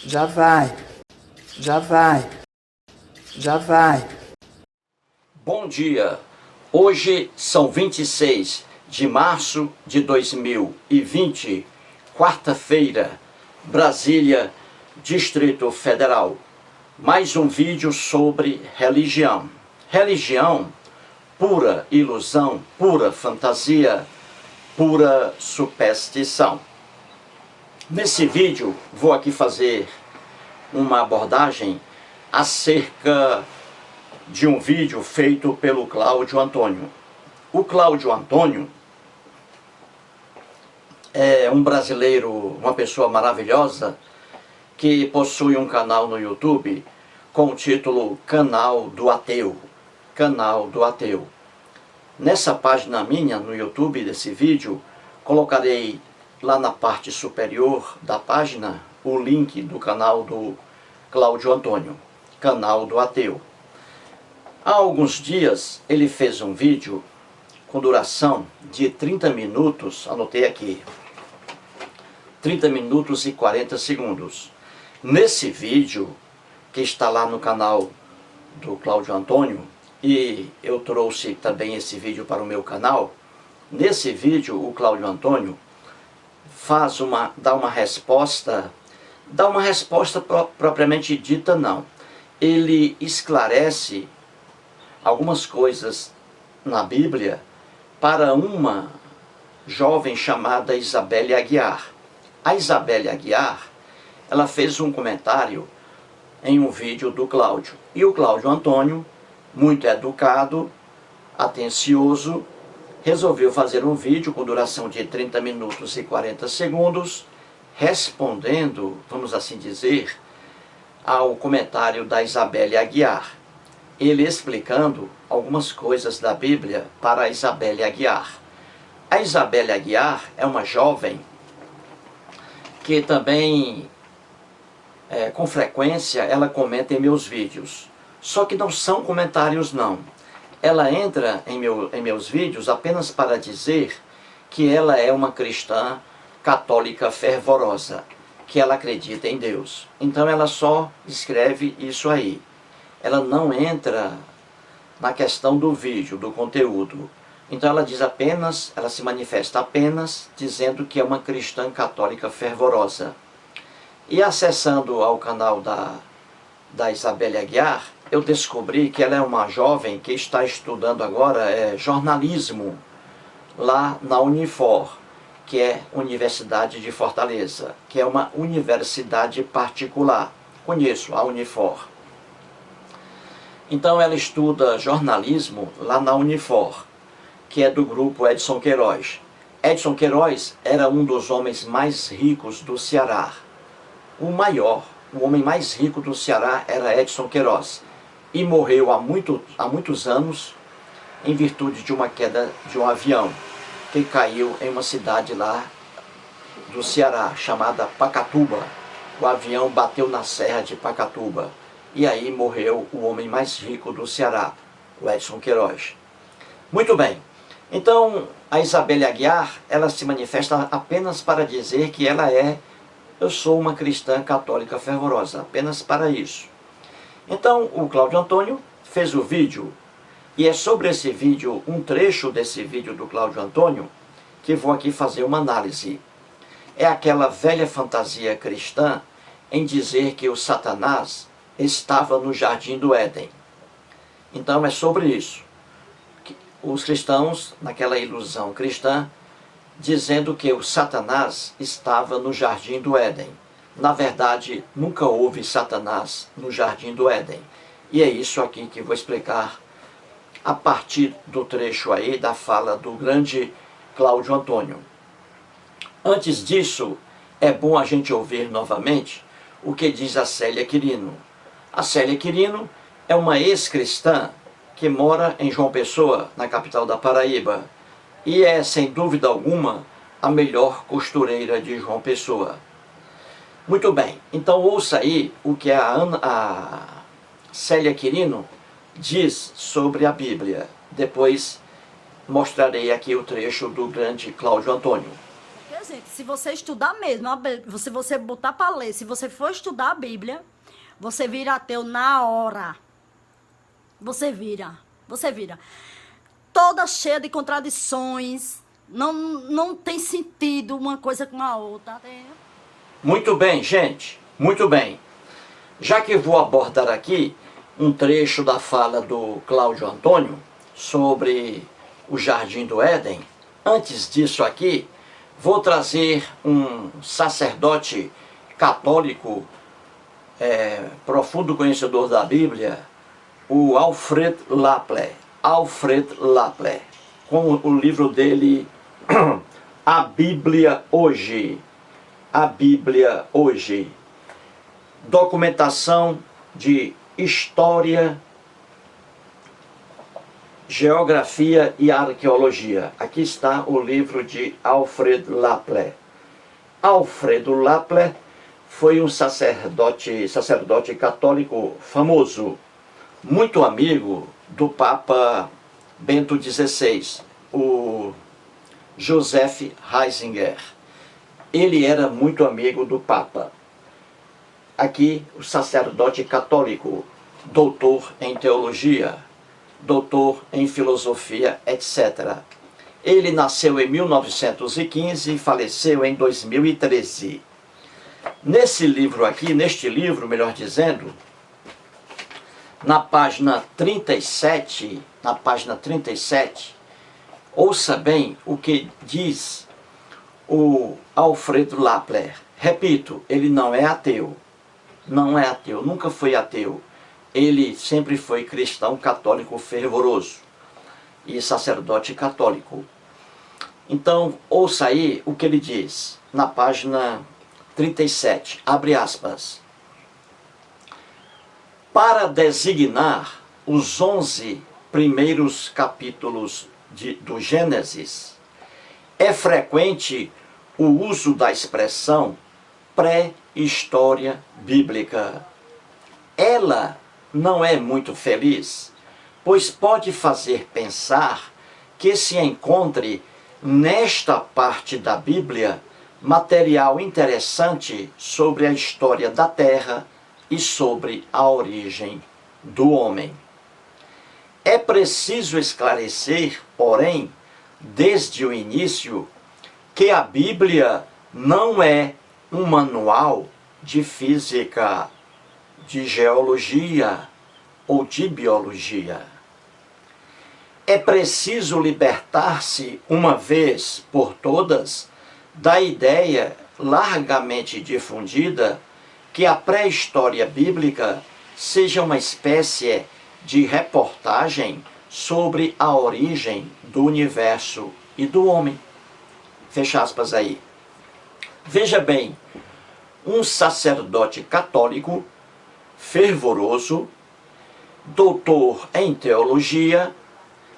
Já vai, já vai, já vai. Bom dia, hoje são 26 de março de 2020, quarta-feira, Brasília, Distrito Federal. Mais um vídeo sobre religião. Religião, pura ilusão, pura fantasia, pura superstição. Nesse vídeo vou aqui fazer uma abordagem acerca de um vídeo feito pelo Cláudio Antônio. O Cláudio Antônio é um brasileiro, uma pessoa maravilhosa, que possui um canal no YouTube com o título Canal do Ateu. Canal do Ateu. Nessa página minha, no YouTube desse vídeo, colocarei lá na parte superior da página o link do canal do Cláudio Antônio, Canal do Ateu. Há alguns dias ele fez um vídeo com duração de 30 minutos, anotei aqui, 30 minutos e 40 segundos. Nesse vídeo, que está lá no canal do Cláudio Antônio, e eu trouxe também esse vídeo para o meu canal, nesse vídeo o Cláudio Antônio dá uma resposta propriamente dita não. Ele esclarece algumas coisas na Bíblia para uma jovem chamada Isabelle Aguiar. A Isabelle Aguiar, ela fez um comentário em um vídeo do Cláudio. E o Cláudio Antônio, muito educado, atencioso, resolveu fazer um vídeo com duração de 30 minutos e 40 segundos, respondendo, vamos assim dizer, ao comentário da Isabelle Aguiar. Ele explicando algumas coisas da Bíblia para a Isabelle Aguiar. A Isabelle Aguiar é uma jovem que também, com frequência, ela comenta em meus vídeos. Só que não são comentários não. Ela entra em meus vídeos apenas para dizer que ela é uma cristã católica fervorosa, que ela acredita em Deus. Então ela só escreve isso aí. Ela não entra na questão do vídeo, do conteúdo. Então ela diz apenas, ela se manifesta apenas dizendo que é uma cristã católica fervorosa. E acessando ao canal da Isabelle Aguiar, eu descobri que ela é uma jovem que está estudando agora jornalismo lá na Unifor, que é Universidade de Fortaleza, que é uma universidade particular. Conheço a Unifor. Então ela estuda jornalismo lá na Unifor, que é do grupo Edson Queiroz. Edson Queiroz era um dos homens mais ricos do Ceará. O homem mais rico do Ceará era Edson Queiroz. E morreu há muitos anos em virtude de uma queda de um avião que caiu em uma cidade lá do Ceará, chamada Pacatuba. O avião bateu na serra de Pacatuba. E aí morreu o homem mais rico do Ceará, o Edson Queiroz. Muito bem. Então, a Isabelle Aguiar, ela se manifesta apenas para dizer que eu sou uma cristã católica fervorosa, apenas para isso. Então, o Cláudio Antônio fez o vídeo, e é sobre esse vídeo, um trecho desse vídeo do Cláudio Antônio, que vou aqui fazer uma análise. É aquela velha fantasia cristã em dizer que o Satanás estava no Jardim do Éden. Então é sobre isso. Os cristãos, naquela ilusão cristã, dizendo que o Satanás estava no Jardim do Éden. Na verdade, nunca houve Satanás no Jardim do Éden. E é isso aqui que vou explicar a partir do trecho aí da fala do grande Cláudio Antônio. Antes disso, é bom a gente ouvir novamente o que diz a Célia Quirino. A Célia Quirino é uma ex-cristã que mora em João Pessoa, na capital da Paraíba, e é, sem dúvida alguma, a melhor costureira de João Pessoa. Muito bem, então ouça aí o que a Célia Quirino diz sobre a Bíblia. Depois mostrarei aqui o trecho do grande Cláudio Antônio. Porque gente, se você estudar mesmo, se você botar para ler, se você for estudar a Bíblia, você vira ateu na hora. Você vira. Toda cheia de contradições. Não tem sentido uma coisa com a outra. Muito bem, gente. Muito bem. Já que vou abordar aqui um trecho da fala do Cláudio Antônio sobre o Jardim do Éden, antes disso aqui, vou trazer um sacerdote católico, profundo conhecedor da Bíblia, o Alfred Laplace. Alfred Laplace, com o livro dele, A Bíblia Hoje. A Bíblia Hoje. Documentação de história, geografia e arqueologia. Aqui está o livro de Alfred Laplace. Alfredo Laplace foi um sacerdote católico famoso, muito amigo do Papa Bento XVI, o Joseph Ratzinger. Ele era muito amigo do Papa. Aqui, o sacerdote católico, doutor em teologia, doutor em filosofia, etc. Ele nasceu em 1915 e faleceu em 2013. Neste livro, melhor dizendo, na página 37, ouça bem o que diz o Alfredo Laplace. Repito, ele não é ateu, nunca foi ateu. Ele sempre foi cristão católico fervoroso e sacerdote católico. Então, ouça aí o que ele diz na página 37, abre aspas. Para designar os 11 primeiros capítulos do Gênesis, é frequente o uso da expressão pré-história bíblica. Ela não é muito feliz, pois pode fazer pensar que se encontre nesta parte da Bíblia material interessante sobre a história da Terra e sobre a origem do homem. É preciso esclarecer, porém, desde o início, que a Bíblia não é um manual de física, de geologia ou de biologia. É preciso libertar-se, uma vez por todas, da ideia largamente difundida que a pré-história bíblica seja uma espécie de reportagem sobre a origem do universo e do homem. Fecha aspas aí. Veja bem, um sacerdote católico fervoroso, doutor em teologia,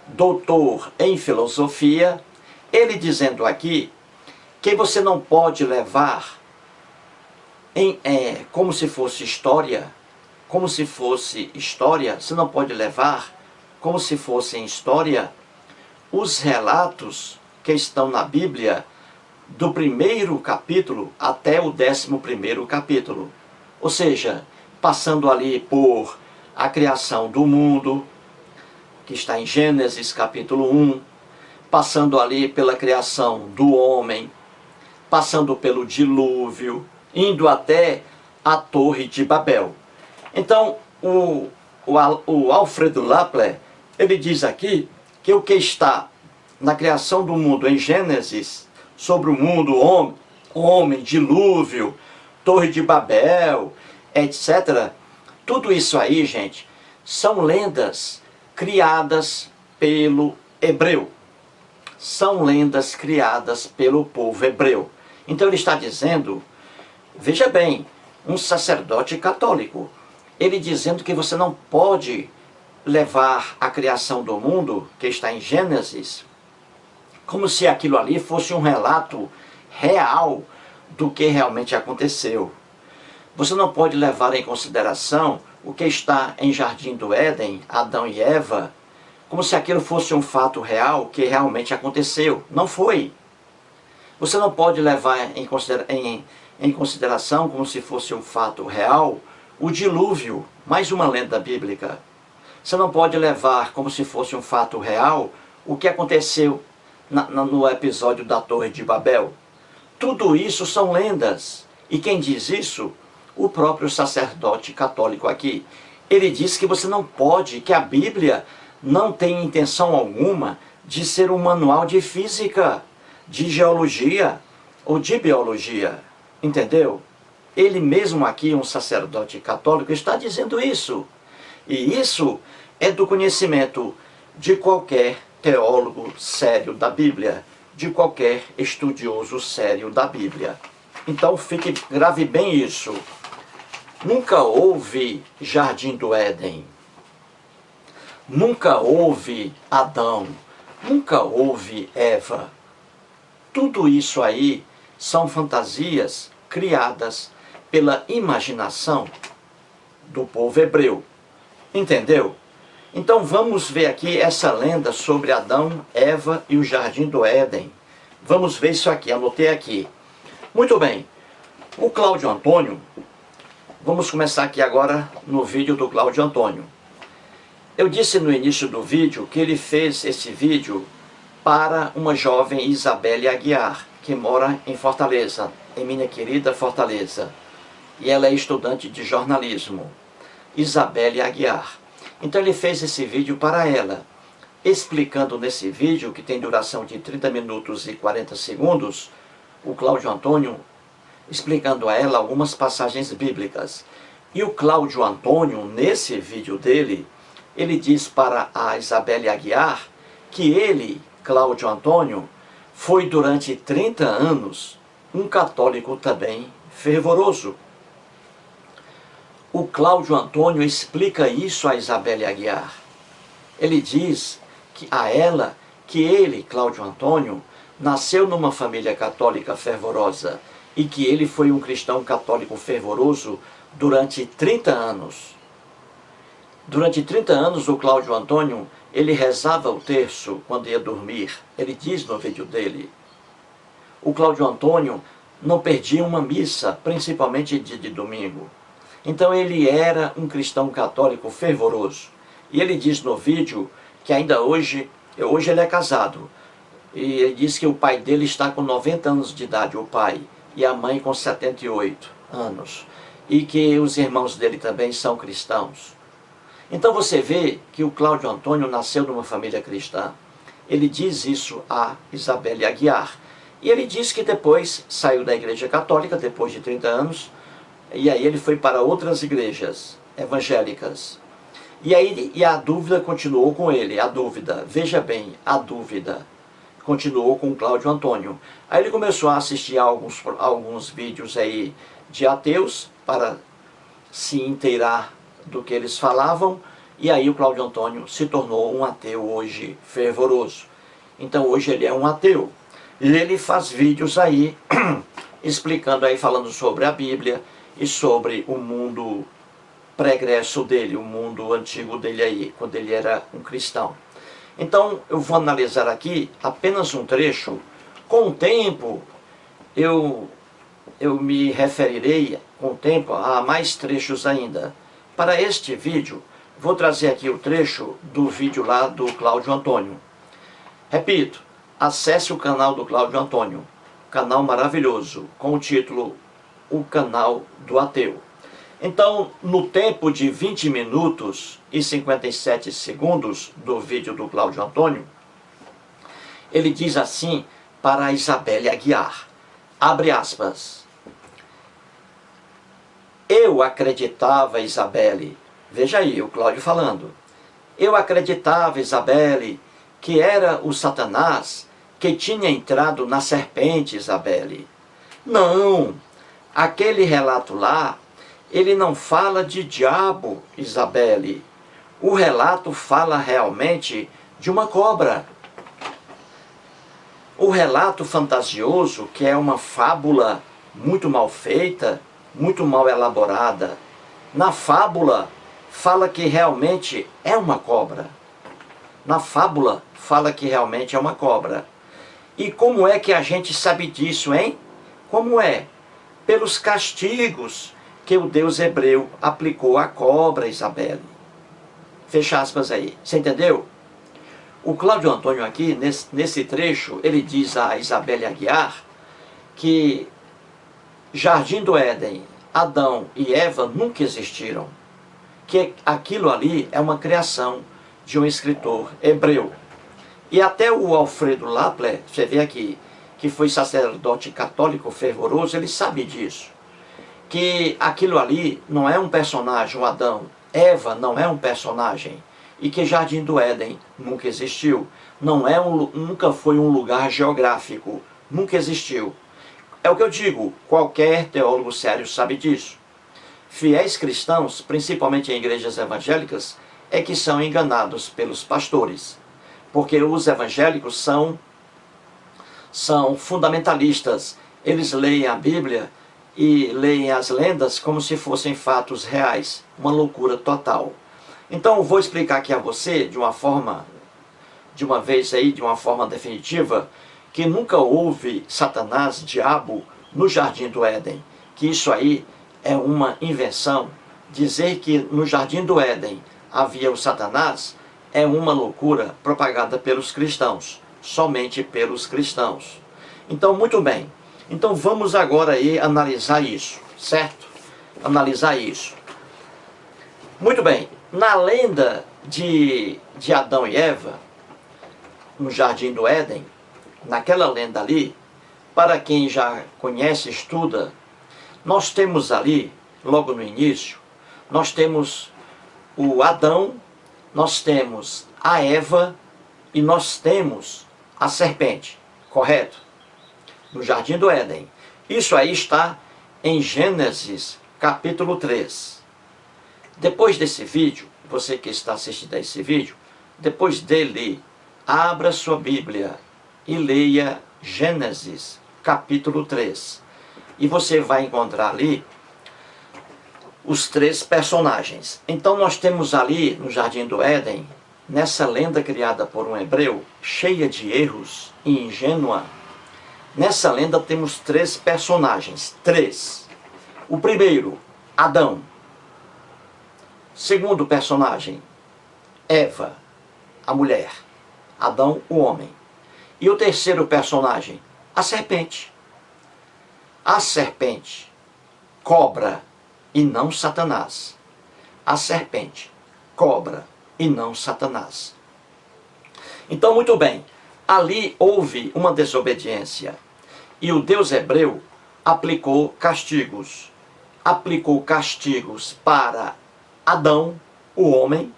doutor em filosofia, ele dizendo aqui que você não pode levar como se fosse história, você não pode levar como se fossem história os relatos que estão na Bíblia do primeiro capítulo até o 11º capítulo. Ou seja, passando ali por a criação do mundo, que está em Gênesis capítulo 1, passando ali pela criação do homem, passando pelo dilúvio, indo até a Torre de Babel. Então, o Alfredo Laplace, ele diz aqui que o que está na criação do mundo em Gênesis, sobre o mundo, homem, dilúvio, Torre de Babel, etc. Tudo isso aí, gente, são lendas criadas pelo hebreu. São lendas criadas pelo povo hebreu. Então ele está dizendo, veja bem, um sacerdote católico, ele dizendo que você não pode levar a criação do mundo, que está em Gênesis, como se aquilo ali fosse um relato real do que realmente aconteceu. Você não pode levar em consideração o que está em Jardim do Éden, Adão e Eva, como se aquilo fosse um fato real que realmente aconteceu. Não foi. Você não pode levar em consideração, como se fosse um fato real, o dilúvio, mais uma lenda bíblica. Você não pode levar como se fosse um fato real o que aconteceu no episódio da Torre de Babel. Tudo isso são lendas. E quem diz isso? O próprio sacerdote católico aqui. Ele diz que você não pode, que a Bíblia não tem intenção alguma de ser um manual de física, de geologia ou de biologia. Entendeu? Ele mesmo aqui, um sacerdote católico, está dizendo isso. E isso é do conhecimento de qualquer teólogo sério da Bíblia, de qualquer estudioso sério da Bíblia. Então grave bem isso. Nunca houve Jardim do Éden. Nunca houve Adão. Nunca houve Eva. Tudo isso aí são fantasias criadas pela imaginação do povo hebreu. Entendeu? Então vamos ver aqui essa lenda sobre Adão, Eva e o Jardim do Éden. Vamos ver isso aqui, anotei aqui. Muito bem, o Cláudio Antônio, vamos começar aqui agora no vídeo do Cláudio Antônio. Eu disse no início do vídeo que ele fez esse vídeo para uma jovem Isabelle Aguiar, que mora em Fortaleza, em minha querida Fortaleza. E ela é estudante de jornalismo, Isabelle Aguiar. Então ele fez esse vídeo para ela, explicando nesse vídeo, que tem duração de 30 minutos e 40 segundos, o Cláudio Antônio explicando a ela algumas passagens bíblicas. E o Cláudio Antônio, nesse vídeo dele, ele diz para a Isabelle Aguiar que ele, Cláudio Antônio, foi durante 30 anos um católico também fervoroso. O Cláudio Antônio explica isso a Isabelle Aguiar. Ele diz a ela que ele, Cláudio Antônio, nasceu numa família católica fervorosa e que ele foi um cristão católico fervoroso durante 30 anos. Durante 30 anos, o Cláudio Antônio, ele rezava o terço quando ia dormir. Ele diz no vídeo dele. O Cláudio Antônio não perdia uma missa, principalmente dia de domingo. Então ele era um cristão católico fervoroso. E ele diz no vídeo que ainda hoje ele é casado. E ele diz que o pai dele está com 90 anos de idade, o pai, e a mãe com 78 anos. E que os irmãos dele também são cristãos. Então você vê que o Cláudio Antônio nasceu numa família cristã. Ele diz isso a Isabelle Aguiar. E ele diz que depois saiu da igreja católica, depois de 30 anos, e aí ele foi para outras igrejas evangélicas. E a dúvida continuou com ele, a dúvida, veja bem, a dúvida continuou com o Cláudio Antônio. Aí ele começou a assistir a alguns vídeos aí de ateus, para se inteirar do que eles falavam, e aí o Cláudio Antônio se tornou um ateu hoje fervoroso. Então hoje ele é um ateu. E ele faz vídeos aí, explicando aí, falando sobre a Bíblia, e sobre o mundo pregresso dele, o mundo antigo dele aí, quando ele era um cristão. Então eu vou analisar aqui apenas um trecho. Com o tempo eu me referirei, com o tempo, a mais trechos ainda. Para este vídeo, vou trazer aqui o trecho do vídeo lá do Cláudio Antônio. Repito, acesse o canal do Cláudio Antônio, canal maravilhoso, com o título O Canal do Ateu. Então, no tempo de 20 minutos e 57 segundos do vídeo do Cláudio Antônio, ele diz assim para a Isabelle Aguiar, abre aspas: eu acreditava, Isabelle, veja aí o Cláudio falando, eu acreditava, Isabelle, que era o Satanás que tinha entrado na serpente, Isabelle. Não, aquele relato lá, ele não fala de diabo, Isabelle. O relato fala realmente de uma cobra. O relato fantasioso, que é uma fábula muito mal feita, muito mal elaborada, na fábula fala que realmente é uma cobra. Na fábula fala que realmente é uma cobra. E como é que a gente sabe disso, hein? Como é? Pelos castigos que o Deus hebreu aplicou à cobra Isabelle. Fecha aspas aí. Você entendeu? O Cláudio Antônio aqui, nesse trecho, ele diz a Isabelle Aguiar que Jardim do Éden, Adão e Eva nunca existiram. Que aquilo ali é uma criação de um escritor hebreu. E até o Alfredo Lapler, você vê aqui, que foi sacerdote católico fervoroso, ele sabe disso. Que aquilo ali não é um personagem, o Adão. Eva não é um personagem. E que Jardim do Éden nunca existiu. Nunca foi um lugar geográfico. Nunca existiu. É o que eu digo, qualquer teólogo sério sabe disso. Fiéis cristãos, principalmente em igrejas evangélicas, é que são enganados pelos pastores. Porque os evangélicos são fundamentalistas. Eles leem a Bíblia e leem as lendas como se fossem fatos reais. Uma loucura total. Então eu vou explicar aqui a você, de uma forma definitiva, que nunca houve Satanás, diabo, no Jardim do Éden. Que isso aí é uma invenção. Dizer que no Jardim do Éden havia o Satanás é uma loucura propagada pelos cristãos. Somente pelos cristãos. Então, muito bem. Então vamos agora aí analisar isso, certo? Analisar isso. Muito bem. Na lenda de Adão e Eva, no Jardim do Éden, naquela lenda ali, para quem já conhece, estuda, nós temos ali, logo no início, nós temos o Adão, nós temos a Eva e nós temos a serpente, correto? No Jardim do Éden. Isso aí está em Gênesis, capítulo 3. Depois desse vídeo, você que está assistindo a esse vídeo, depois dele, abra sua Bíblia e leia Gênesis, capítulo 3. E você vai encontrar ali os 3 personagens. Então nós temos ali, no Jardim do Éden, nessa lenda criada por um hebreu, cheia de erros e ingênua, nessa lenda temos 3 personagens. 3. O primeiro, Adão. Segundo personagem, Eva, a mulher. Adão, o homem. E o terceiro personagem, a serpente. A serpente, cobra e não Satanás. A serpente, cobra e não Satanás. Então, muito bem, ali houve uma desobediência. E o Deus hebreu aplicou castigos. Aplicou castigos para Adão, o homem.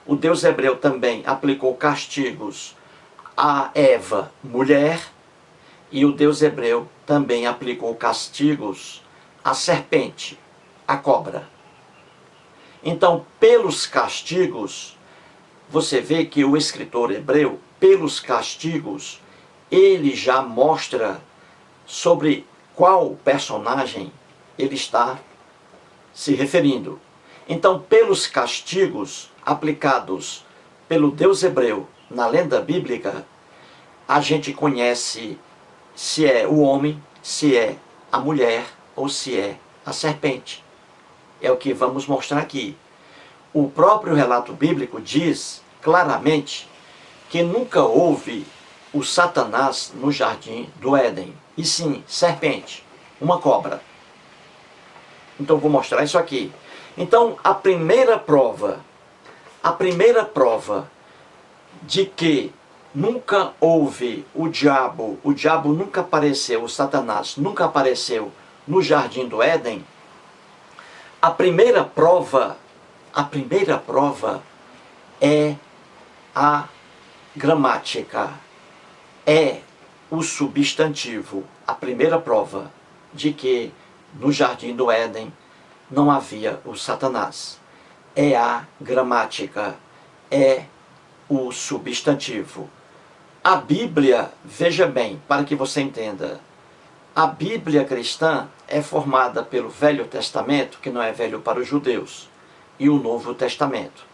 O Deus hebreu também aplicou castigos a Eva, mulher. E o Deus hebreu também aplicou castigos à serpente, à cobra. Então, pelos castigos, você vê que o escritor hebreu, pelos castigos, ele já mostra sobre qual personagem ele está se referindo. Então, pelos castigos aplicados pelo Deus hebreu na lenda bíblica, a gente conhece se é o homem, se é a mulher ou se é a serpente. É o que vamos mostrar aqui. O próprio relato bíblico diz claramente que nunca houve o Satanás no Jardim do Éden, e sim serpente, uma cobra. Então vou mostrar isso aqui. Então a primeira prova de que nunca houve o diabo nunca apareceu, o Satanás nunca apareceu no Jardim do Éden, a primeira prova é a gramática, é o substantivo. A primeira prova de que no Jardim do Éden não havia o Satanás é a gramática, é o substantivo. A Bíblia, veja bem, para que você entenda, a Bíblia cristã é formada pelo Velho Testamento, que não é velho para os judeus, e o Novo Testamento.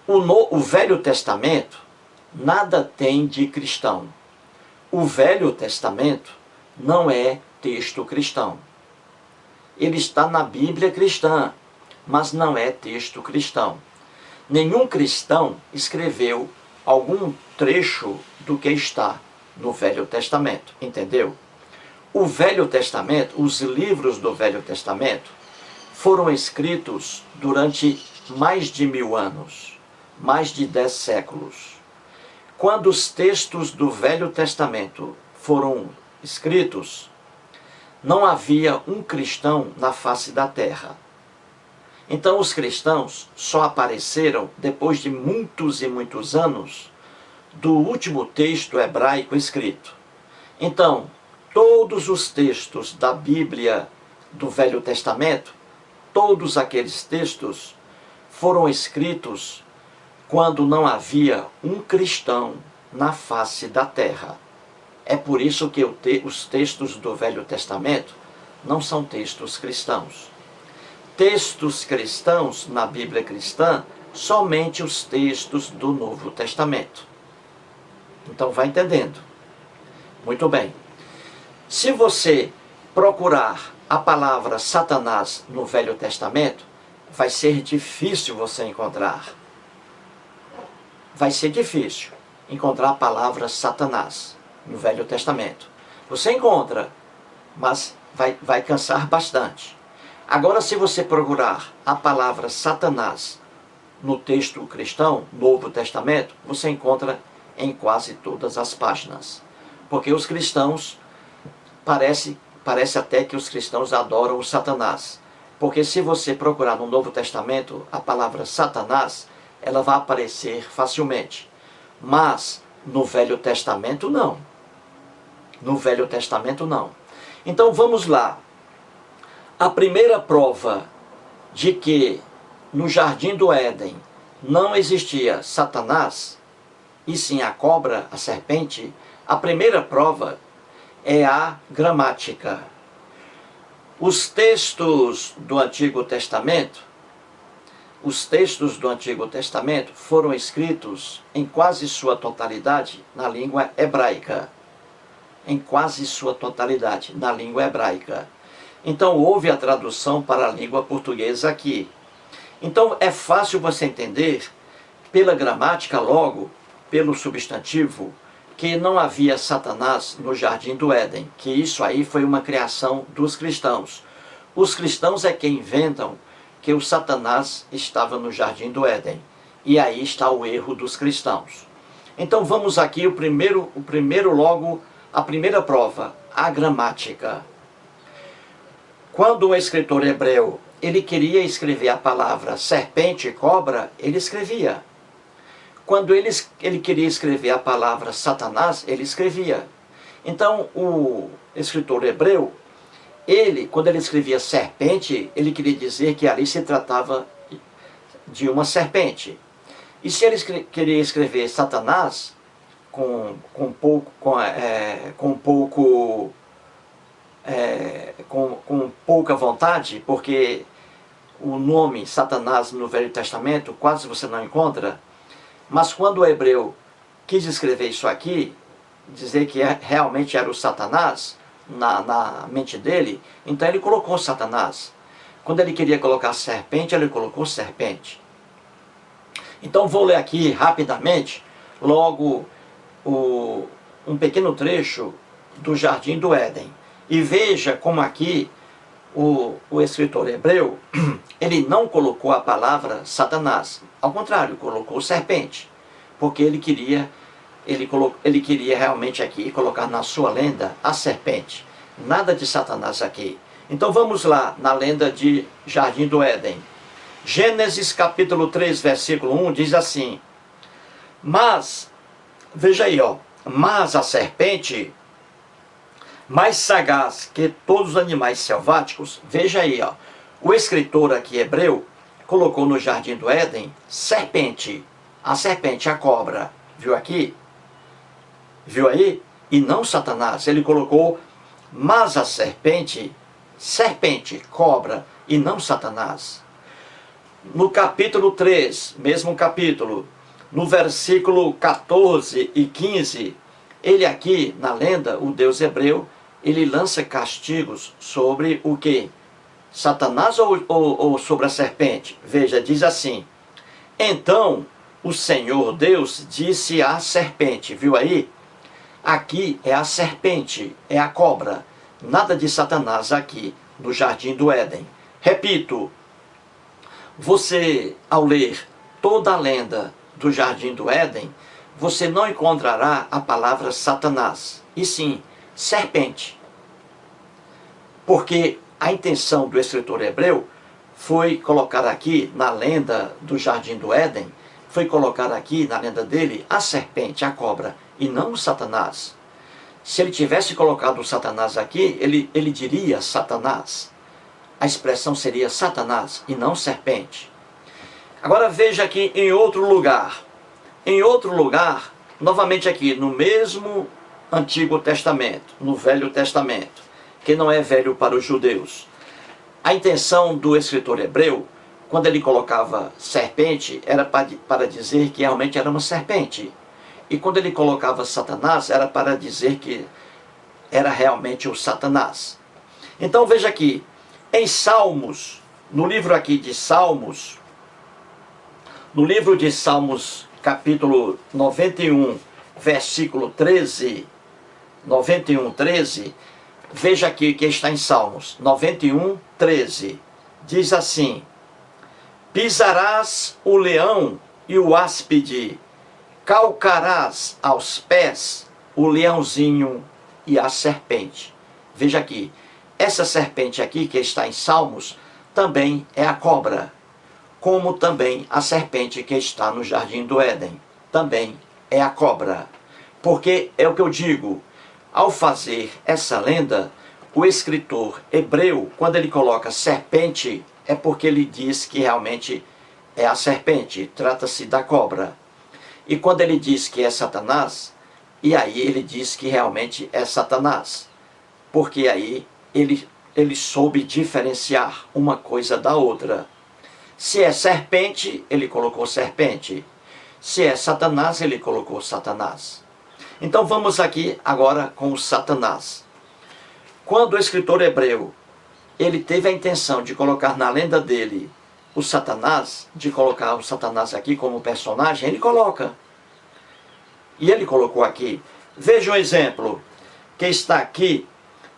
O Velho Testamento nada tem de cristão. O Velho Testamento não é texto cristão. Ele está na Bíblia cristã, mas não é texto cristão. Nenhum cristão escreveu algum trecho do que está no Velho Testamento, entendeu? O Velho Testamento, os livros do Velho Testamento, foram escritos durante mais de 1000 anos, mais de 10 séculos. Quando os textos do Velho Testamento foram escritos, não havia um cristão na face da terra. Então os cristãos só apareceram depois de muitos e muitos anos do último texto hebraico escrito. Então, todos os textos da Bíblia do Velho Testamento, todos aqueles textos foram escritos quando não havia um cristão na face da terra. É por isso que os textos do Velho Testamento não são textos cristãos. Textos cristãos na Bíblia cristã, somente os textos do Novo Testamento. Então vai entendendo. Muito bem. Se você procurar a palavra Satanás no Velho Testamento, vai ser difícil você encontrar. Vai ser difícil encontrar a palavra Satanás no Velho Testamento. Você encontra, mas vai cansar bastante. Agora, se você procurar a palavra Satanás no texto cristão, Novo Testamento, você encontra em quase todas as páginas. Porque os cristãos, parece até que os cristãos adoram o Satanás. Porque se você procurar no Novo Testamento a palavra Satanás, ela vai aparecer facilmente. Mas no Velho Testamento não. No Velho Testamento não. Então vamos lá. A primeira prova de que no Jardim do Éden não existia Satanás, e sim a cobra, a serpente, a primeira prova é a gramática. Os textos do Antigo Testamento, foram escritos em quase sua totalidade na língua hebraica. Em quase sua totalidade na língua hebraica. Então houve a tradução para a língua portuguesa aqui. Então é fácil você entender, pela gramática logo, pelo substantivo, que não havia Satanás no Jardim do Éden, que isso aí foi uma criação dos cristãos. Os cristãos é que inventam que o Satanás estava no Jardim do Éden. E aí está o erro dos cristãos. Então vamos aqui, a primeira prova, a gramática. Quando o escritor hebreu, ele queria escrever a palavra serpente e cobra, ele escrevia. Quando ele queria escrever a palavra Satanás, ele escrevia. Então, o escritor hebreu, quando ele escrevia serpente, ele queria dizer que ali se tratava de uma serpente. E se ele queria escrever Satanás, com pouca vontade, porque o nome Satanás no Velho Testamento quase você não encontra, mas quando o hebreu quis escrever isso aqui, dizer que realmente era o Satanás na mente dele, então ele colocou Satanás. Quando ele queria colocar serpente, ele colocou serpente. Então vou ler aqui rapidamente, logo, um pequeno trecho do Jardim do Éden. E veja como aqui o escritor hebreu, ele não colocou a palavra Satanás. Ao contrário, colocou serpente. Porque ele queria realmente aqui colocar na sua lenda a serpente. Nada de Satanás aqui. Então vamos lá, na lenda de Jardim do Éden. Gênesis capítulo 3, versículo 1 diz assim: Mas, veja aí, mas a serpente, mais sagaz que todos os animais selváticos, veja aí, o escritor aqui hebreu colocou no Jardim do Éden serpente, a serpente, a cobra, viu aqui? Viu aí? E não Satanás, ele colocou, mas a serpente, cobra, e não Satanás. No capítulo 3, mesmo capítulo, no versículo 14 e 15, Ele aqui, na lenda, o Deus hebreu, ele lança castigos sobre o quê? Satanás ou sobre a serpente? Veja, diz assim: então o Senhor Deus disse à serpente, viu aí? Aqui é a serpente, é a cobra. Nada de Satanás aqui no jardim do Éden. Repito, você, ao ler toda a lenda do jardim do Éden, você não encontrará a palavra Satanás, e sim serpente. Porque a intenção do escritor hebreu foi colocar aqui na lenda do jardim do Éden, foi colocar aqui na lenda dele a serpente, a cobra, e não o Satanás. Se ele tivesse colocado o Satanás aqui, ele diria Satanás. A expressão seria Satanás e não serpente. Agora veja aqui em outro lugar. Em outro lugar, novamente aqui, no mesmo Antigo Testamento, no Velho Testamento, que não é velho para os judeus. A intenção do escritor hebreu, quando ele colocava serpente, era para dizer que realmente era uma serpente. E quando ele colocava Satanás, era para dizer que era realmente o Satanás. Então veja aqui, em Salmos, no livro aqui de Salmos, no livro de Salmos, capítulo 91, versículo 13, 91, 13, veja aqui que está em Salmos 91, 13, diz assim: pisarás o leão e o áspide, calcarás aos pés o leãozinho e a serpente. Veja aqui, essa serpente aqui que está em Salmos também é a cobra, como também a serpente que está no jardim do Éden também é a cobra. Porque é o que eu digo, ao fazer essa lenda, o escritor hebreu, quando ele coloca serpente, é porque ele diz que realmente é a serpente, trata-se da cobra. E quando ele diz que é Satanás, e aí ele diz que realmente é Satanás. Porque aí ele soube diferenciar uma coisa da outra. Se é serpente, ele colocou serpente. Se é Satanás, ele colocou Satanás. Então vamos aqui agora com o Satanás. Quando o escritor hebreu, ele teve a intenção de colocar na lenda dele o Satanás, de colocar o Satanás aqui como personagem, ele coloca. E ele colocou aqui. Veja um exemplo que está aqui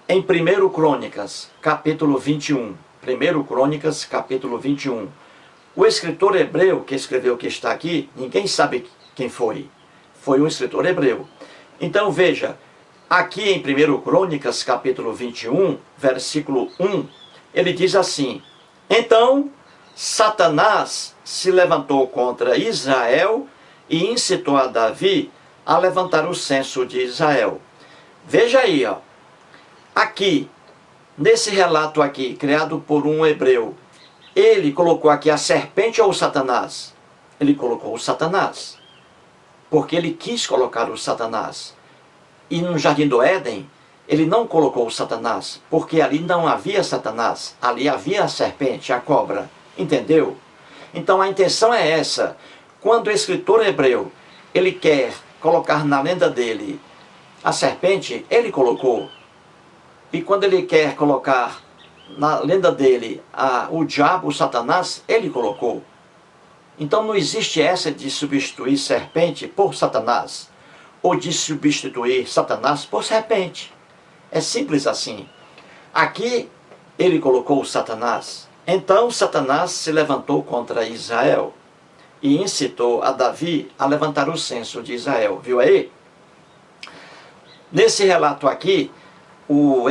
em 1 Crônicas, capítulo 21. 1 Crônicas, capítulo 21. O escritor hebreu que escreveu o que está aqui, ninguém sabe quem foi. Foi um escritor hebreu. Então veja, aqui em 1 Crônicas, capítulo 21, versículo 1, ele diz assim: então Satanás se levantou contra Israel e incitou a Davi a levantar o censo de Israel. Veja aí, ó, aqui, nesse relato aqui, criado por um hebreu, ele colocou aqui a serpente ou o Satanás? Ele colocou o Satanás, porque ele quis colocar o Satanás. E no jardim do Éden, ele não colocou o Satanás, porque ali não havia Satanás, ali havia a serpente, a cobra, entendeu? Então a intenção é essa. Quando o escritor hebreu, ele quer colocar na lenda dele a serpente, ele colocou. E quando ele quer colocar na lenda dele o diabo, o Satanás, ele colocou. Então não existe essa de substituir serpente por Satanás, ou de substituir Satanás por serpente. É simples assim. Aqui ele colocou o Satanás. Então Satanás se levantou contra Israel e incitou a Davi a levantar o censo de Israel. Viu aí? Nesse relato aqui, o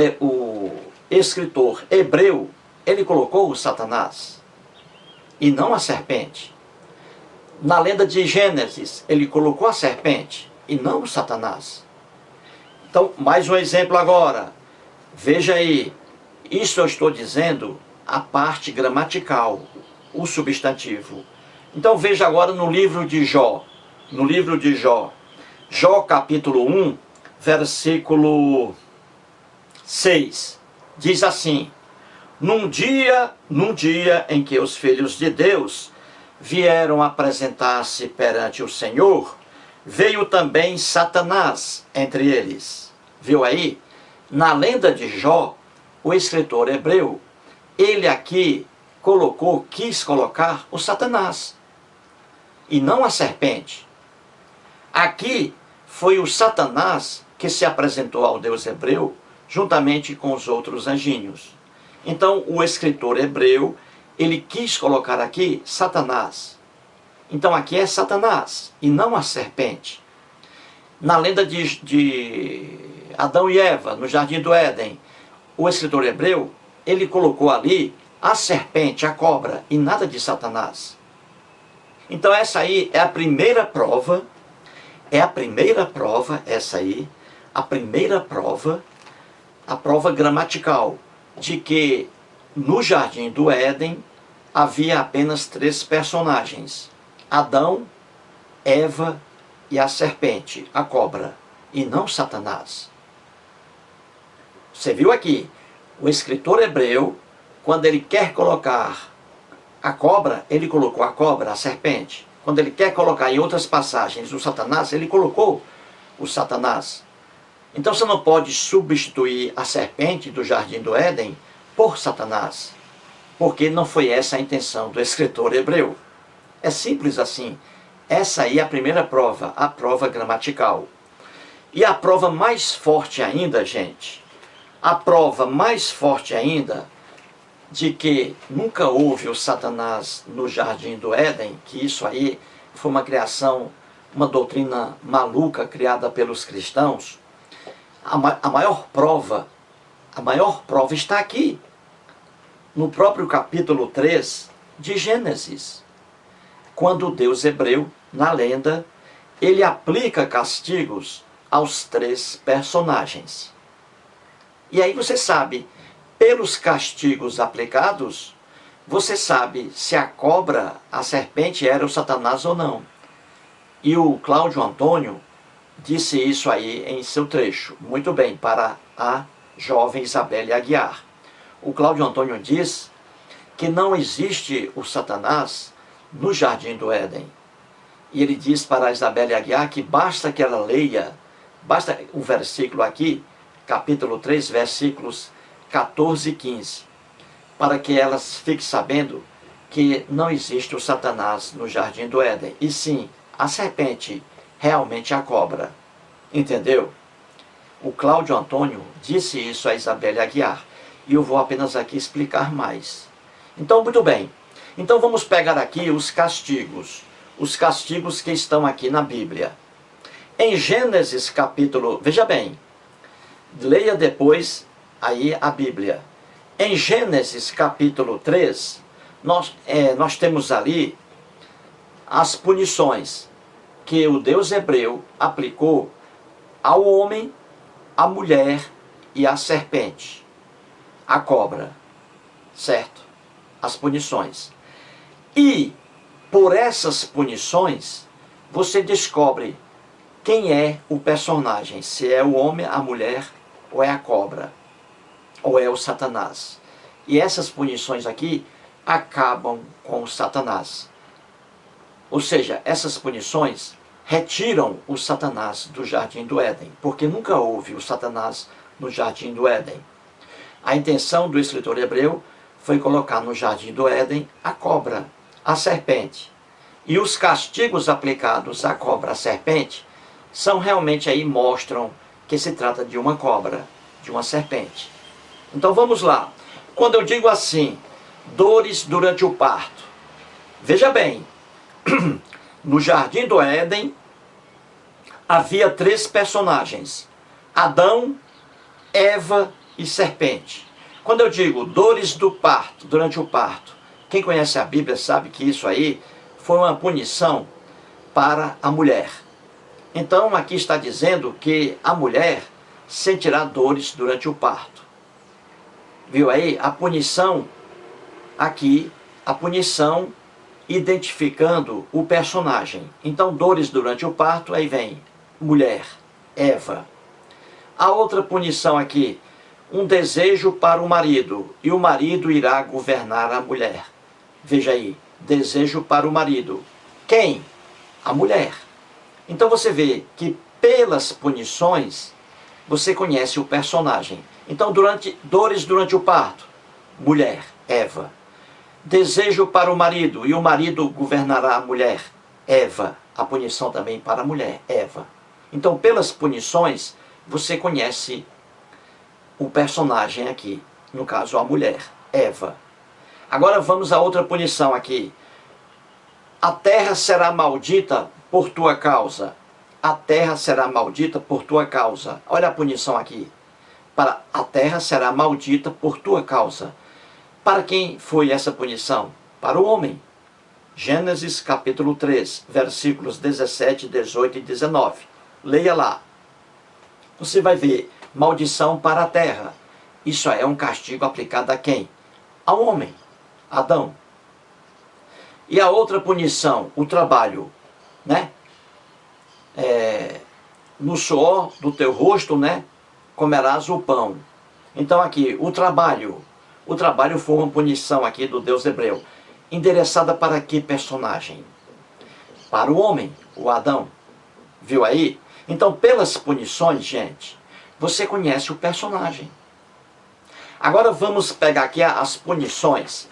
escritor hebreu, ele colocou o Satanás e não a serpente. Na lenda de Gênesis, ele colocou a serpente e não o Satanás. Então, mais um exemplo agora. Veja aí, isso eu estou dizendo a parte gramatical, o substantivo. Então veja agora no livro de Jó. No livro de Jó. Jó capítulo 1, versículo 6. Diz assim: num dia em que os filhos de Deus vieram apresentar-se perante o Senhor, veio também Satanás entre eles. Viu aí? Na lenda de Jó, o escritor hebreu, ele aqui quis colocar o Satanás, e não a serpente. Aqui foi o Satanás que se apresentou ao Deus hebreu, juntamente com os outros anjinhos. Então, o escritor hebreu, ele quis colocar aqui Satanás. Então, aqui é Satanás, e não a serpente. Na lenda de Adão e Eva, no Jardim do Éden, o escritor hebreu, ele colocou ali a serpente, a cobra, e nada de Satanás. Então, essa aí é a primeira prova, essa aí, a prova gramatical, de que no Jardim do Éden havia apenas 3 personagens: Adão, Eva e a serpente, a cobra, e não Satanás. Você viu aqui, o escritor hebreu, quando ele quer colocar a cobra, ele colocou a cobra, a serpente. Quando ele quer colocar em outras passagens o Satanás, ele colocou o Satanás. Então você não pode substituir a serpente do Jardim do Éden por Satanás, porque não foi essa a intenção do escritor hebreu. É simples assim. Essa aí é a primeira prova, a prova gramatical. E a prova mais forte ainda, gente, a prova mais forte ainda de que nunca houve o Satanás no Jardim do Éden, que isso aí foi uma criação, uma doutrina maluca criada pelos cristãos, a maior prova está aqui, no próprio capítulo 3 de Gênesis, quando o Deus hebreu, na lenda, ele aplica castigos aos 3 personagens. E aí você sabe, pelos castigos aplicados, você sabe se a cobra, a serpente, era o Satanás ou não. E o Cláudio Antônio disse isso aí em seu trecho, muito bem, para a jovem Isabelle Aguiar. O Cláudio Antônio diz que não existe o Satanás no Jardim do Éden. E ele diz para a Isabelle Aguiar que basta que ela leia, basta o versículo aqui, capítulo 3, versículos 14 e 15, para que ela fique sabendo que não existe o Satanás no Jardim do Éden, e sim, a serpente, realmente a cobra. Entendeu? O Cláudio Antônio disse isso a Isabelle Aguiar, e eu vou apenas aqui explicar mais. Então, muito bem. Então vamos pegar aqui os castigos que estão aqui na Bíblia. Em Gênesis capítulo, veja bem, leia depois aí a Bíblia. Em Gênesis capítulo 3, nós temos ali as punições que o Deus hebreu aplicou ao homem, à mulher e à serpente, a cobra, certo? As punições. E por essas punições, você descobre quem é o personagem, se é o homem, a mulher, ou é a cobra, ou é o Satanás. E essas punições aqui acabam com o Satanás. Ou seja, essas punições retiram o Satanás do Jardim do Éden, porque nunca houve o Satanás no Jardim do Éden. A intenção do escritor hebreu foi colocar no Jardim do Éden a cobra, a serpente. E os castigos aplicados à cobra, à serpente, são realmente aí, mostram que se trata de uma cobra, de uma serpente. Então vamos lá. Quando eu digo assim, dores durante o parto, veja bem, no Jardim do Éden havia 3 personagens: Adão, Eva e serpente. Quando eu digo dores do parto, durante o parto, quem conhece a Bíblia sabe que isso aí foi uma punição para a mulher. Então aqui está dizendo que a mulher sentirá dores durante o parto. Viu aí? A punição aqui, a punição identificando o personagem. Então, dores durante o parto, aí vem mulher, Eva. A outra punição aqui, um desejo para o marido, e o marido irá governar a mulher. Veja aí, desejo para o marido. Quem? A mulher. Então você vê que pelas punições você conhece o personagem. Então, dores durante o parto, mulher, Eva. Desejo para o marido, e o marido governará a mulher, Eva. A punição também para a mulher, Eva. Então, pelas punições, você conhece o personagem aqui. No caso, a mulher, Eva. Agora vamos a outra punição aqui. A terra será maldita por tua causa. A terra será maldita por tua causa. Olha a punição aqui. A terra será maldita por tua causa. Para quem foi essa punição? Para o homem. Gênesis capítulo 3, versículos 17, 18 e 19. Leia lá. Você vai ver maldição para a terra. Isso é um castigo aplicado a quem? Ao homem, Adão. E a outra punição, o trabalho, né? No suor do teu rosto, né? Comerás o pão. Então aqui, o trabalho foi uma punição aqui do Deus hebreu. Endereçada para que personagem? Para o homem, o Adão. Viu aí? Então, pelas punições, gente, você conhece o personagem. Agora vamos pegar aqui as punições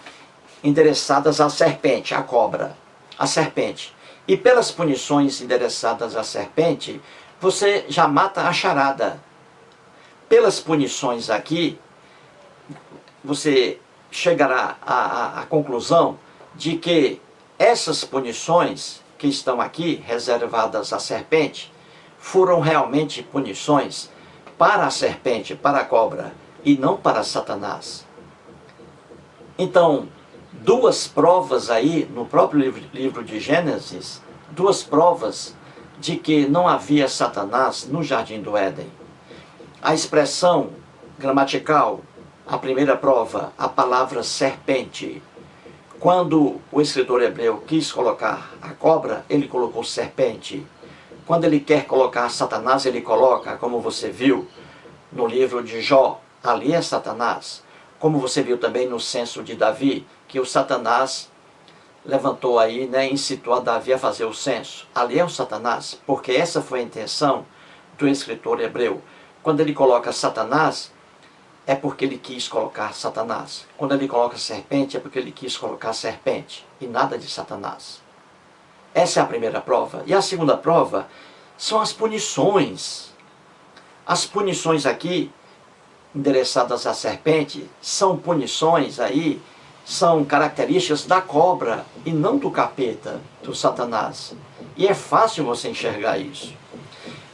endereçadas à serpente, à cobra, à serpente. E pelas punições endereçadas à serpente, você já mata a charada. Pelas punições aqui, você chegará à conclusão de que essas punições que estão aqui, reservadas à serpente, foram realmente punições para a serpente, para a cobra, e não para Satanás. Então, duas provas aí, no próprio livro de Gênesis, duas provas de que não havia Satanás no Jardim do Éden. A expressão gramatical, a primeira prova, a palavra serpente. Quando o escritor hebreu quis colocar a cobra, ele colocou serpente. Quando ele quer colocar Satanás, ele coloca, como você viu no livro de Jó, ali é Satanás. Como você viu também no censo de Davi, que o Satanás levantou aí, né, incitou a Davi a fazer o censo. Ali é o Satanás, porque essa foi a intenção do escritor hebreu. Quando ele coloca Satanás, é porque ele quis colocar Satanás. Quando ele coloca serpente, é porque ele quis colocar serpente, e nada de Satanás. Essa é a primeira prova. E a segunda prova são as punições. As punições aqui, endereçadas à serpente, são punições aí, são características da cobra e não do capeta, do Satanás. E é fácil você enxergar isso.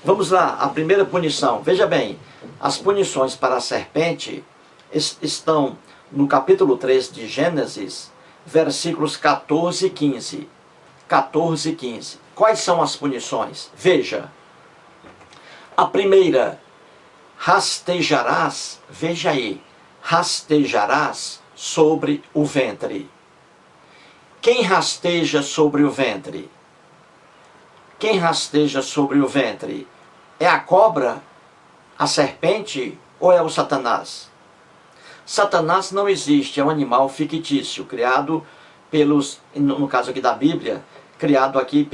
Vamos lá, a primeira punição. Veja bem, as punições para a serpente estão no capítulo 3 de Gênesis, versículos 14 e 15. 14 e 15. Quais são as punições? Veja. A primeira, rastejarás, veja aí, rastejarás sobre o ventre. Quem rasteja sobre o ventre? Quem rasteja sobre o ventre? É a cobra, a serpente ou é o Satanás? Satanás não existe, é um animal fictício, criado pelos, no caso aqui da Bíblia, criado aqui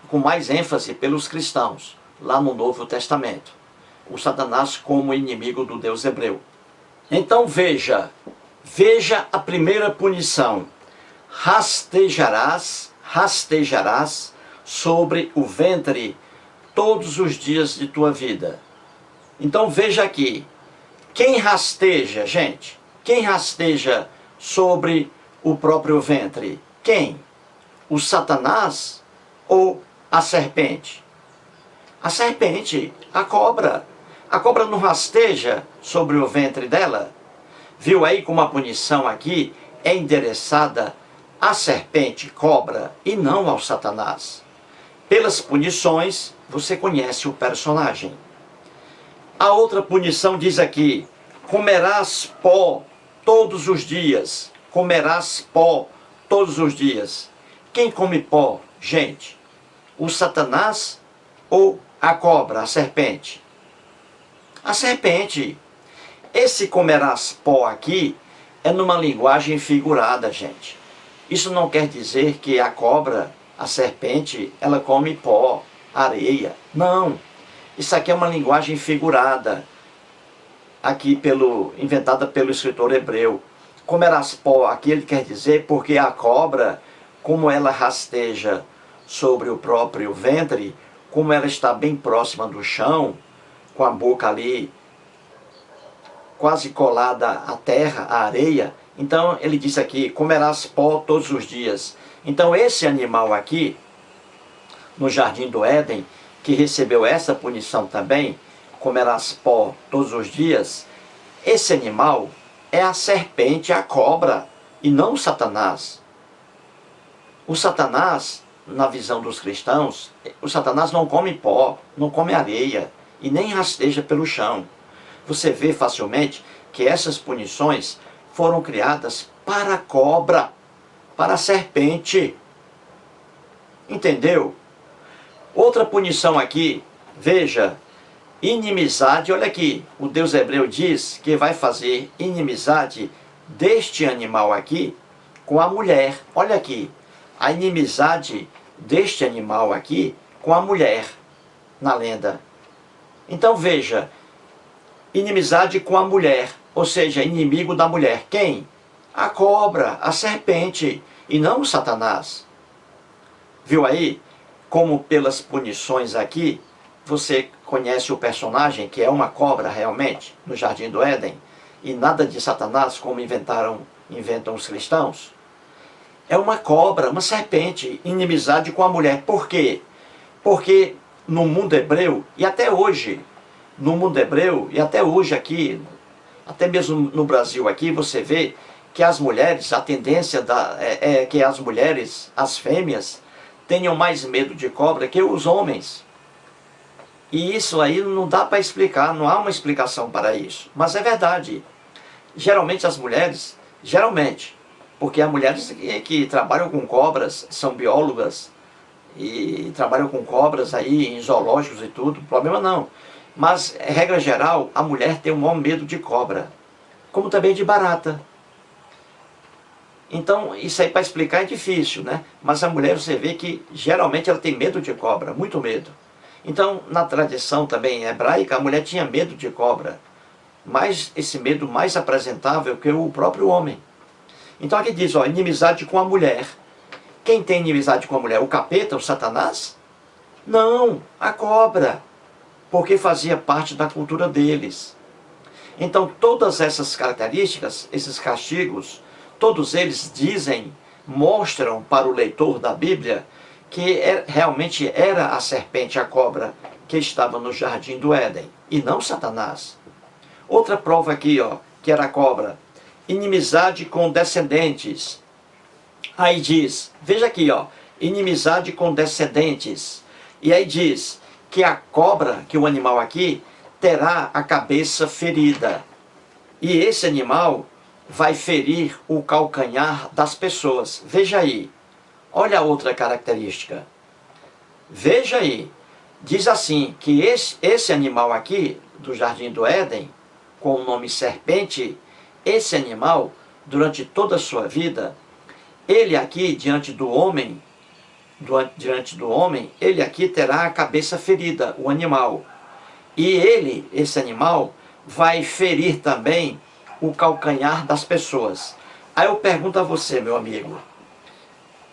com mais ênfase pelos cristãos, lá no Novo Testamento. O Satanás como inimigo do Deus hebreu. Então veja a primeira punição. Rastejarás sobre o ventre todos os dias de tua vida. Então veja aqui, quem rasteja, gente? Quem rasteja sobre o próprio ventre? Quem? O Satanás ou a serpente? A serpente, a cobra. A cobra não rasteja sobre o ventre dela? Viu aí como a punição aqui é endereçada à serpente, cobra, e não ao Satanás. Pelas punições, você conhece o personagem. A outra punição diz aqui, comerás pó todos os dias. Comerás pó todos os dias. Quem come pó, gente? O Satanás ou a cobra, a serpente? A serpente. Esse comerás pó aqui é numa linguagem figurada, gente. Isso não quer dizer que a cobra, a serpente, ela come pó. areia. Não. Isso aqui é uma linguagem figurada, aqui inventada pelo escritor hebreu. Comerás pó, aqui ele quer dizer porque a cobra, como ela rasteja sobre o próprio ventre, como ela está bem próxima do chão, com a boca ali quase colada à terra, à areia, então ele disse aqui, comerás pó todos os dias. Então esse animal aqui, no Jardim do Éden, que recebeu essa punição também, comerás pó todos os dias, esse animal é a serpente, a cobra, e não o Satanás. O Satanás, na visão dos cristãos, o Satanás não come pó, não come areia, e nem rasteja pelo chão. Você vê facilmente que essas punições foram criadas para a cobra, para a serpente. Entendeu? Outra punição aqui, veja, inimizade, olha aqui, o Deus hebreu diz que vai fazer inimizade deste animal aqui com a mulher. Olha aqui, a inimizade deste animal aqui com a mulher, na lenda. Então veja, inimizade com a mulher, ou seja, inimigo da mulher. Quem? A cobra, a serpente, e não o Satanás. Viu aí? Como pelas punições aqui, você conhece o personagem, que é uma cobra realmente, no Jardim do Éden, e nada de Satanás, como inventam os cristãos. É uma cobra, uma serpente, inimizade com a mulher. Por quê? Porque no mundo hebreu, e até hoje, no mundo hebreu, e até hoje aqui, até mesmo no Brasil aqui, você vê que as mulheres, a tendência é que as mulheres, as fêmeas, tenham mais medo de cobra que os homens. E isso aí não dá para explicar, não há uma explicação para isso. Mas é verdade. Geralmente as mulheres, porque há mulheres que trabalham com cobras, são biólogas, e trabalham com cobras aí em zoológicos e tudo, problema não. Mas, regra geral, a mulher tem o maior medo de cobra, como também de barata. Então, isso aí para explicar é difícil, né? Mas a mulher, você vê que geralmente ela tem medo de cobra, muito medo. Então, na tradição também hebraica, a mulher tinha medo de cobra, mas esse medo mais apresentável que o próprio homem. Então aqui diz, ó, inimizade com a mulher. Quem tem inimizade com a mulher? O capeta, o Satanás? Não, a cobra, porque fazia parte da cultura deles. Então todas essas características, esses castigos, todos eles mostram para o leitor da Bíblia que realmente era a serpente, a cobra, que estava no Jardim do Éden, e não Satanás. Outra prova aqui, ó, que era a cobra. Inimizade com descendentes. Aí diz, veja aqui, ó, inimizade com descendentes. E aí diz que a cobra, que o animal aqui, terá a cabeça ferida. E esse animal vai ferir o calcanhar das pessoas. Veja aí, olha a outra característica. Veja aí, diz assim, que esse animal aqui, do Jardim do Éden, com o nome serpente, esse animal, durante toda a sua vida, ele aqui, diante do homem, ele aqui terá a cabeça ferida, o animal. E ele, esse animal, vai ferir também o calcanhar das pessoas. Aí eu pergunto a você, meu amigo,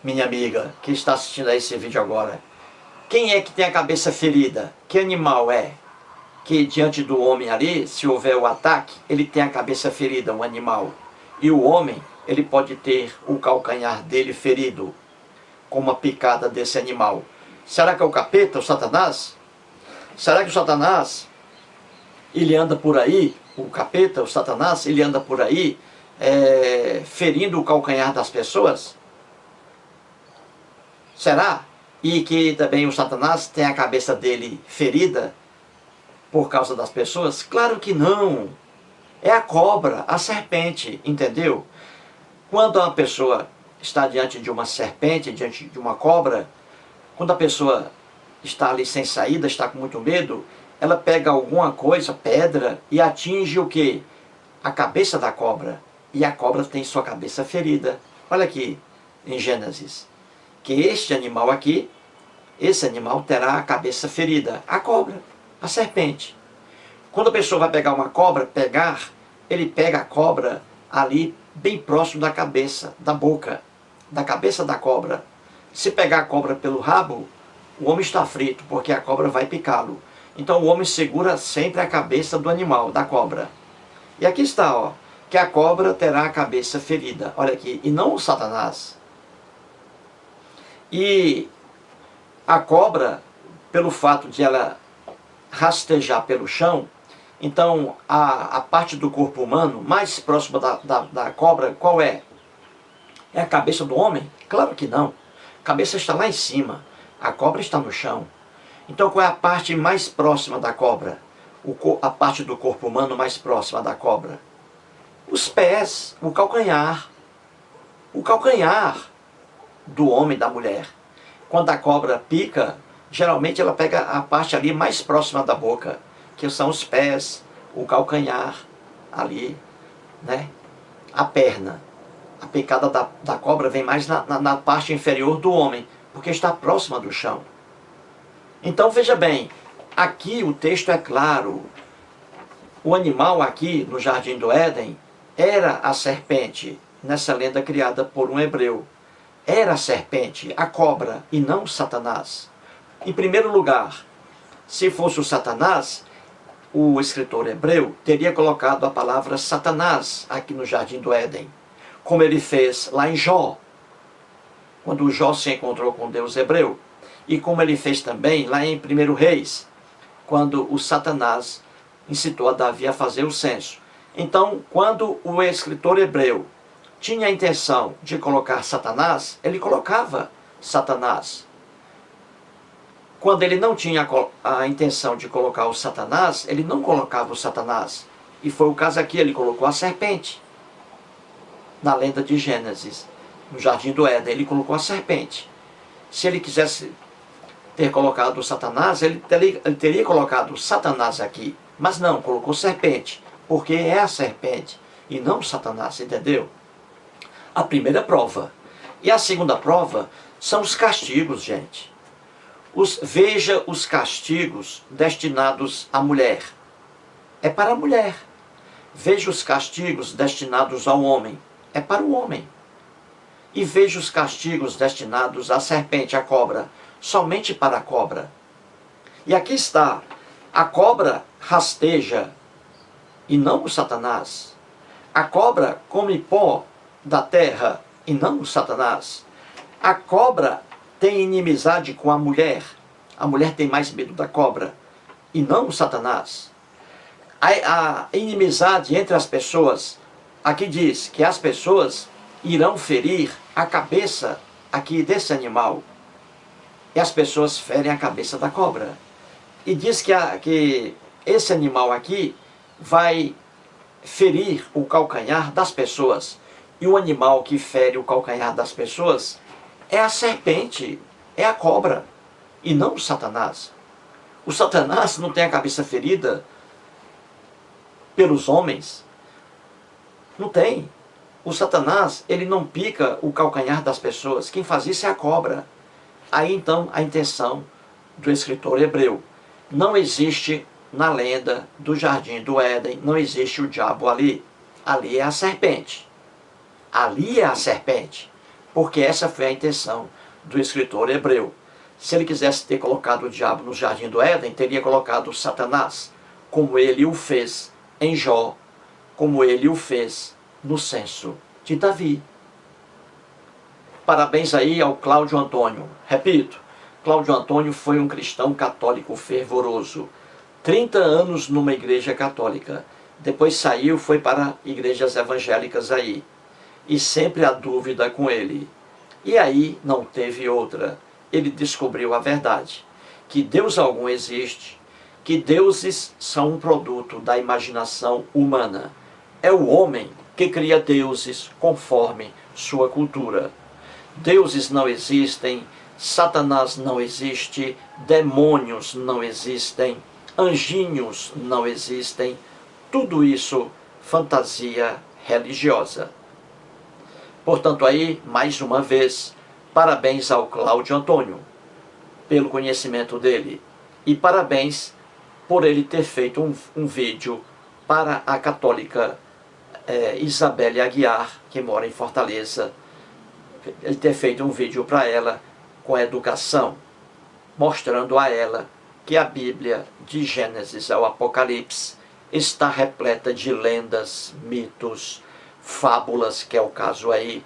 minha amiga, que está assistindo a esse vídeo agora, quem é que tem a cabeça ferida? Que animal é? Que diante do homem ali, se houver o ataque, ele tem a cabeça ferida, um animal. E o homem, ele pode ter o calcanhar dele ferido, com uma picada desse animal. Será que é o capeta, o Satanás? Será que o Satanás, ele anda por aí, o capeta, o Satanás, ele anda por aí, ferindo o calcanhar das pessoas? Será? E que também o Satanás tem a cabeça dele ferida por causa das pessoas? Claro que não. É a cobra, a serpente, entendeu? Quando uma pessoa está diante de uma serpente, diante de uma cobra, quando a pessoa está ali sem saída, está com muito medo, ela pega alguma coisa, pedra, e atinge o quê? A cabeça da cobra. E a cobra tem sua cabeça ferida. Olha aqui, em Gênesis, que este animal aqui, esse animal terá a cabeça ferida. A cobra, a serpente. Quando a pessoa vai pegar uma cobra, ele pega a cobra ali bem próximo da cabeça, da boca, da cabeça da cobra. Se pegar a cobra pelo rabo, o homem está frito, porque a cobra vai picá-lo. Então o homem segura sempre a cabeça do animal, da cobra. E aqui está, ó, que a cobra terá a cabeça ferida. Olha aqui, e não o Satanás. E a cobra, pelo fato de ela rastejar pelo chão, então a parte do corpo humano mais próxima da cobra, qual é? É a cabeça do homem? Claro que não. A cabeça está lá em cima, a cobra está no chão. Então qual é a parte mais próxima da cobra? A parte do corpo humano mais próxima da cobra? Os pés, o calcanhar. O calcanhar do homem, da mulher. Quando a cobra pica, geralmente ela pega a parte ali mais próxima da boca, que são os pés, o calcanhar, ali, né? A perna. A picada da cobra vem mais na parte inferior do homem, porque está próxima do chão. Então veja bem, aqui o texto é claro. O animal aqui no Jardim do Éden era a serpente, nessa lenda criada por um hebreu. Era a serpente, a cobra, e não Satanás. Em primeiro lugar, se fosse o Satanás, o escritor hebreu teria colocado a palavra Satanás aqui no Jardim do Éden, como ele fez lá em Jó, quando Jó se encontrou com Deus hebreu, e como ele fez também lá em 1 Reis, quando o Satanás incitou a Davi a fazer o censo. Então, quando o escritor hebreu tinha a intenção de colocar Satanás, ele colocava Satanás. Quando ele não tinha a intenção de colocar o Satanás, ele não colocava o Satanás. E foi o caso aqui, ele colocou a serpente. Na lenda de Gênesis, no Jardim do Éden, ele colocou a serpente. Se ele quisesse ter colocado o Satanás, ele teria colocado Satanás aqui. Mas não, colocou serpente, porque é a serpente e não Satanás, entendeu? A primeira prova. E a segunda prova são os castigos, gente. Veja os castigos destinados à mulher. É para a mulher. Veja os castigos destinados ao homem. É para o homem. E veja os castigos destinados à serpente, à cobra. Somente para a cobra. E aqui está. A cobra rasteja e não o Satanás. A cobra come pó da terra e não o Satanás. A cobra tem inimizade com a mulher. A mulher tem mais medo da cobra e não o Satanás. A inimizade entre as pessoas, aqui diz que as pessoas irão ferir a cabeça aqui desse animal. E as pessoas ferem a cabeça da cobra. E diz que esse animal aqui vai ferir o calcanhar das pessoas. E o animal que fere o calcanhar das pessoas é a serpente, é a cobra, e não o Satanás. O Satanás não tem a cabeça ferida pelos homens. Não tem. O Satanás, ele não pica o calcanhar das pessoas. Quem faz isso é a cobra. Aí então a intenção do escritor hebreu. Não existe na lenda do Jardim do Éden, não existe o diabo ali. Ali é a serpente. Ali é a serpente. Porque essa foi a intenção do escritor hebreu. Se ele quisesse ter colocado o diabo no Jardim do Éden, teria colocado Satanás, como ele o fez em Jó, como ele o fez no censo de Davi. Parabéns aí ao Cláudio Antônio. Repito, Cláudio Antônio foi um cristão católico fervoroso. 30 anos numa igreja católica. Depois saiu, foi para igrejas evangélicas aí. E sempre há dúvida com ele. E aí não teve outra. Ele descobriu a verdade. Que Deus algum existe. Que deuses são um produto da imaginação humana. É o homem que cria deuses conforme sua cultura. Deuses não existem, Satanás não existe, demônios não existem, anjinhos não existem, tudo isso fantasia religiosa. Portanto aí, mais uma vez, parabéns ao Cláudio Antônio, pelo conhecimento dele. E parabéns por ele ter feito um vídeo para a católica Isabelle Aguiar, que mora em Fortaleza. Ele ter feito um vídeo para ela com educação, mostrando a ela que a Bíblia, de Gênesis ao Apocalipse, está repleta de lendas, mitos, fábulas, que é o caso aí.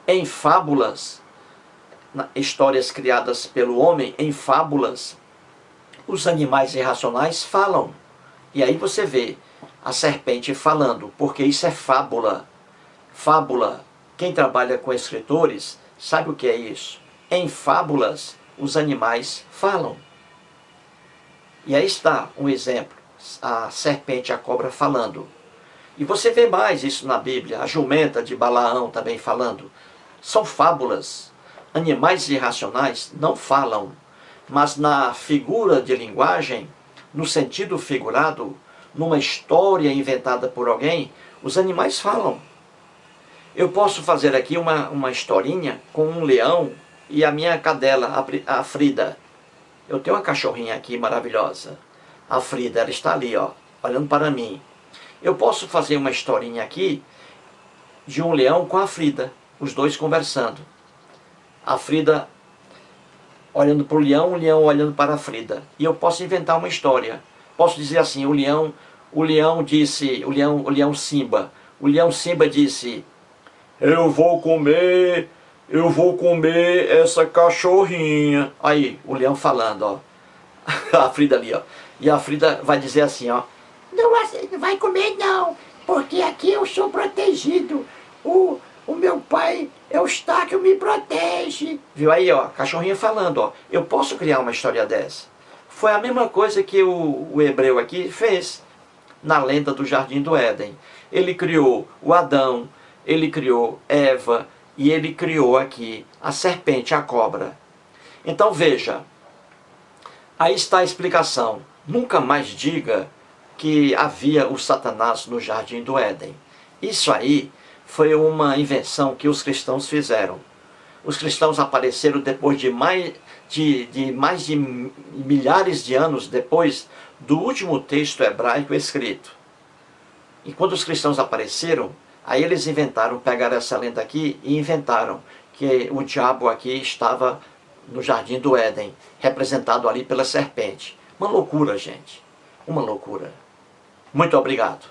Em fábulas, histórias criadas pelo homem, em fábulas, os animais irracionais falam. E aí você vê a serpente falando, porque isso é fábula. Fábula, quem trabalha com escritores sabe o que é isso. Em fábulas, os animais falam. E aí está um exemplo, a serpente e a cobra falando. E você vê mais isso na Bíblia, a jumenta de Balaão também falando. São fábulas. Animais irracionais não falam, mas na figura de linguagem, no sentido figurado, numa história inventada por alguém, os animais falam. Eu posso fazer aqui uma historinha com um leão e a minha cadela, a Frida. Eu tenho uma cachorrinha aqui maravilhosa. A Frida, ela está ali, ó, olhando para mim. Eu posso fazer uma historinha aqui de um leão com a Frida, os dois conversando. A Frida olhando para o leão olhando para a Frida. E eu posso inventar uma história. Posso dizer assim, o leão Simba. O leão Simba disse: eu vou comer essa cachorrinha. Aí, o leão falando, ó. A Frida ali, ó. E a Frida vai dizer assim, ó: não vai comer não, porque aqui eu sou protegido. O meu pai, Eustáquio, me protege. Viu aí, ó, cachorrinho falando, ó. Eu posso criar uma história dessa. Foi a mesma coisa que o hebreu aqui fez na lenda do Jardim do Éden. Ele criou o Adão, ele criou Eva e ele criou aqui a serpente, a cobra. Então veja, aí está a explicação. Nunca mais diga que havia o Satanás no Jardim do Éden. Isso aí foi uma invenção que os cristãos fizeram. Os cristãos apareceram depois de mais de milhares de anos depois do último texto hebraico escrito. E quando os cristãos apareceram, aí eles pegaram essa lenda aqui e inventaram que o diabo aqui estava no Jardim do Éden, representado ali pela serpente. Uma loucura, gente. Uma loucura. Muito obrigado.